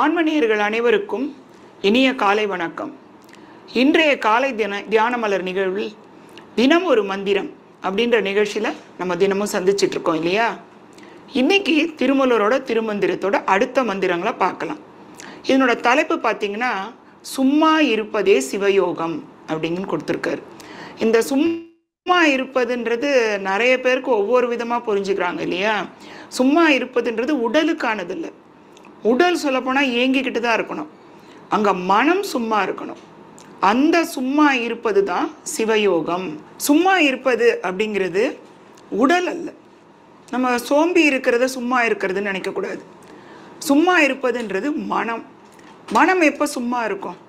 ஆன்மநேயர்கள் அனைவருக்கும் இனிய காலை வணக்கம். இன்றைய காலை தியான மலர் நிகழ்வில் தினம் ஒரு மந்திரம் அப்படின்ற நிகழ்ச்சியில் நம்ம தினமும் சந்திச்சுட்டு இருக்கோம் இல்லையா? இன்னைக்கு திருமூலரோட திருமந்திரத்தோட அடுத்த மந்திரங்களை பார்க்கலாம். இதனோட தலைப்பு பார்த்தீங்கன்னா சும்மா இருப்பதே சிவயோகம் அப்படின்னு கொடுத்துருக்காரு. இந்த சும்மா இருப்பதுன்றது நிறைய பேருக்கு ஒவ்வொரு விதமாக புரிஞ்சுக்கிறாங்க இல்லையா? சும்மா இருப்பதுன்றது உடலுக்கானது இல்லை. உடல் சொல்லப்போனால் ஏங்கிக்கிட்டு தான் இருக்கணும், அங்கே மனம் சும்மா இருக்கணும். அந்த சும்மா இருப்பது தான் சிவயோகம். சும்மா இருப்பது அப்படிங்கிறது உடல் அல்ல. நம்ம சோம்பி இருக்கிறத சும்மா இருக்கிறதுன்னு நினைக்கக்கூடாது. சும்மா இருப்பதுன்றது மனம். மனம் எப்போ சும்மா இருக்கும்?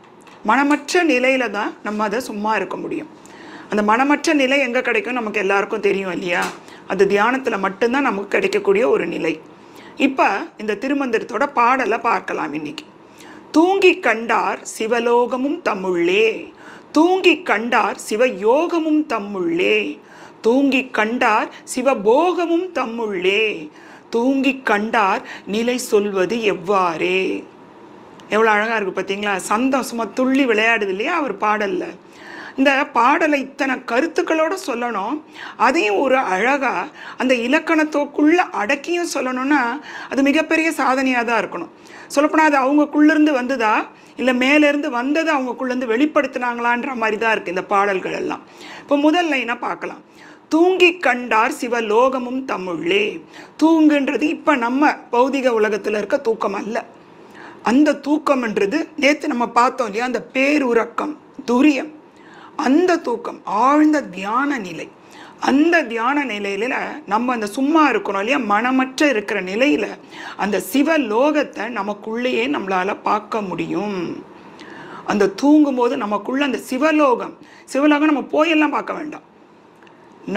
மனமற்ற நிலையில தான் நம்ம அதை சும்மா இருக்க முடியும். அந்த மனமற்ற நிலை எங்கே கிடைக்கும் நமக்கு எல்லாருக்கும் தெரியும் இல்லையா? அது தியானத்தில் மட்டும்தான் நமக்கு கிடைக்கக்கூடிய ஒரு நிலை. இப்போ இந்த திருமந்திரத்தோட பாடலை பார்க்கலாம். இன்னைக்கு தூங்கி கண்டார் சிவலோகமும் தம்முள்ளே, தூங்கி கண்டார் சிவயோகமும் தம்முள்ளே, தூங்கி கண்டார் சிவபோகமும் தம்முள்ளே, தூங்கி கண்டார் நிலை சொல்வது எவ்வாறே. எவ்வளோ அழகாக இருக்குது பார்த்தீங்களா? சந்தம் சும்மா துள்ளி விளையாடுது இல்லையா அவர் பாடலில். இந்த பாடலை இத்தனை கருத்துக்களோடு சொல்லணும், அதையும் ஒரு அழகாக அந்த இலக்கணத்தோக்குள்ளே அடக்கியும் சொல்லணும்னா அது மிகப்பெரிய சாதனையாக தான் இருக்கணும். சொல்லப்போனால் அது அவங்கக்குள்ளேருந்து வந்ததா இல்லை மேலேருந்து வந்ததை அவங்கக்குள்ளேருந்து வெளிப்படுத்தினாங்களான்ற மாதிரி தான் இருக்குது இந்த பாடல்கள் எல்லாம். இப்போ முதல் லைனாக பார்க்கலாம். தூங்கி கண்டார் சிவலோகமும் தம்முள்ளே. தூங்குன்றது இப்போ நம்ம பௌதிக உலகத்தில் இருக்க தூக்கம் அல்ல. அந்த தூக்கம்ன்றது நேற்று நம்ம பார்த்தோம் இல்லையா? அந்த பேருறக்கம், துரியம், அந்த தூக்கம், ஆழ்ந்த தியான நிலை. அந்த தியான நிலையில நம்ம அந்த சும்மா இருக்கணும் இல்லையா? மனமற்ற இருக்கிற நிலையில அந்த சிவலோகத்தை நமக்குள்ளேயே நம்மளால பார்க்க முடியும். அந்த தூங்கும்போது நமக்குள்ள அந்த சிவலோகம் நம்ம போயெல்லாம் பார்க்க வேண்டாம்.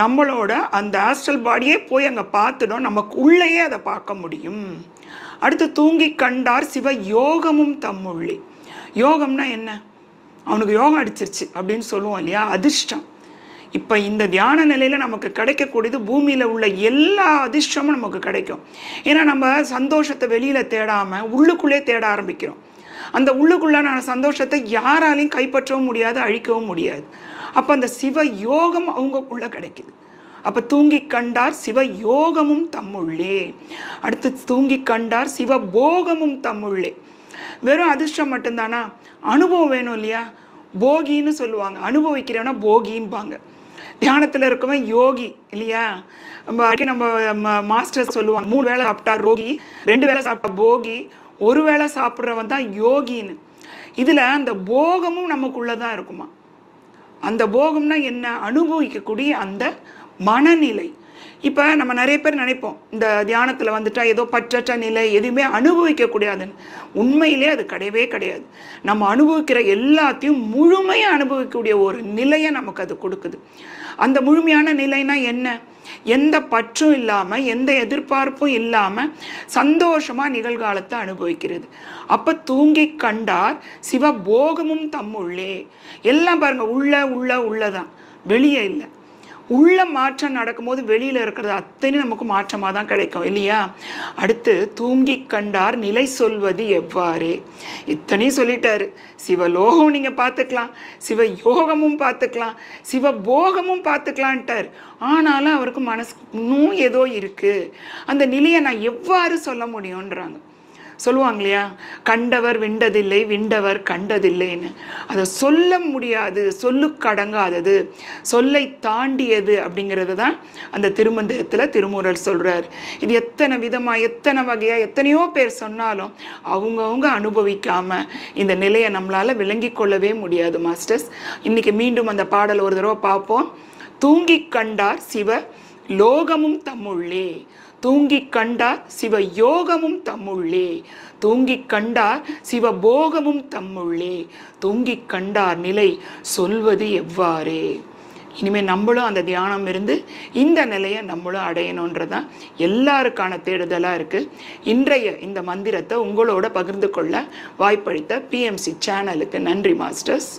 நம்மளோட அந்த ஆஸ்ட்ரல் பாடியே போய் அங்கே பார்த்துடும், நமக்கு உள்ளேயே அதை பார்க்க முடியும். அடுத்து தூங்கி கண்டார் சிவ யோகமும் தம்முள்ளே. யோகம்னா என்ன? அவனுக்கு யோகம் அடிச்சிருச்சு அப்படின்னு சொல்லுவோம் இல்லையா? அதிர்ஷ்டம். இப்போ இந்த தியான நிலையில் நமக்கு கிடைக்கக்கூடியது பூமியில் உள்ள எல்லா அதிர்ஷ்டமும் நமக்கு கிடைக்கும். ஏன்னா நம்ம சந்தோஷத்தை வெளியில் தேடாமல் உள்ளுக்குள்ளே தேட ஆரம்பிக்கிறோம். அந்த உள்ளுக்குள்ளான சந்தோஷத்தை யாராலையும் கைப்பற்றவும் முடியாது, அழிக்கவும் முடியாது. அப்போ அந்த சிவ யோகம் அவங்களுக்குள்ளே கிடைக்குது. அப்போ தூங்கி கண்டார் சிவ யோகமும் தம்முள்ளே. அடுத்து தூங்கி கண்டார் சிவ போகமும் தம்முள்ளே. வெறும் அதிர்ஷ்டம் மட்டும்தானா? அனுபவம் வேணும் இல்லையா? போகின்னு சொல்லுவாங்க. அனுபவிக்கிறவனா போகின்பாங்க. தியானத்தில் இருக்கவன் யோகி இல்லையா? நம்ம மாஸ்டர் சொல்லுவாங்க, 3 வேளை சாப்பிட்டா ரோகி, 2 வேளை சாப்பிட்டா போகி, 1 வேளை சாப்பிட்றவன் தான் யோகின்னு. இதில் அந்த போகமும் நமக்குள்ளதான் இருக்குமா? அந்த போகம்னா என்ன? அனுபவிக்கக்கூடிய அந்த மனநிலை. இப்போ நம்ம நிறைய பேர் நினைப்போம் இந்த தியானத்தில் வந்துட்டா ஏதோ பற்றற்ற நிலை, எதுவுமே அனுபவிக்கக்கூடாதுன்னு. உண்மையிலே அது கிடையவே கிடையாது. நம்ம அனுபவிக்கிற எல்லாத்தையும் முழுமையாக அனுபவிக்கக்கூடிய ஒரு நிலையை நமக்கு அது கொடுக்குது. அந்த முழுமையான நிலைனா என்ன? எந்த பற்றும் இல்லாமல், எந்த எதிர்பார்ப்பும் இல்லாமல் சந்தோஷமாக நிகழ்காலத்தை அனுபவிக்கிறது. அப்போ தூங்கி கண்டார் சிவபோகமும் தம்முள்ளே. எல்லாம் பாருங்க, உள்ளதான், வெளியே இல்லை. உள்ள மாற்றம் நடக்கும்போது வெளியில் இருக்கிறது அத்தனை நமக்கு மாற்றமாக தான் கிடைக்கும் இல்லையா? அடுத்து தூங்கி கண்டார் நிலை சொல்வது எவ்வாறே. இத்தனையும் சொல்லிட்டாரு. சிவலோகம் நீங்கள் பார்த்துக்கலாம், சிவ யோகமும் பார்த்துக்கலாம், சிவபோகமும் பார்த்துக்கலான்ட்டார். ஆனாலும் அவருக்கு மனசு இன்னும் ஏதோ இருக்குது. அந்த நிலையை நான் எவ்வாறு சொல்ல முடியும்ன்றாங்க. சொல்லுவாங்க இல்லையா? கண்டவர் விண்டதில்லை, விண்டவர் கண்டதில்லைன்னு. அதை சொல்ல முடியாது, சொல்லுக்கடங்காதது, சொல்லை தாண்டியது அப்படிங்கிறது தான் அந்த திருமந்திரத்தில் திருமூலர் சொல்கிறார். இது எத்தனை விதமாக, எத்தனை வகையாக, எத்தனையோ பேர் சொன்னாலும் அவங்கவுங்க அனுபவிக்காமல் இந்த நிலையை நம்மளால் விளங்கி கொள்ளவே முடியாது மாஸ்டர்ஸ். இன்றைக்கி மீண்டும் அந்த பாடல் ஒரு தடவை பார்ப்போம். தூங்கி கண்டார் சிவ லோகமும் தம்முள்ளே, தூங்கி கண்டார் சிவ யோகமும் தம்முள்ளே, தூங்கி கண்டார் சிவபோகமும் தம்முள்ளே, தூங்கி கண்டார் நிலை சொல்வது எவ்வாறே. இனிமேல் நம்மளும் அந்த தியானம் இருந்து இந்த நிலையை நம்மளும் அடையணுன்றதான் எல்லாருக்கான தேடுதலாக இருக்குது. இன்றைய இந்த மந்திரத்தை உங்களோட பகிர்ந்து கொள்ள வாய்ப்பளித்த PMC சேனலுக்கு நன்றி மாஸ்டர்ஸ்.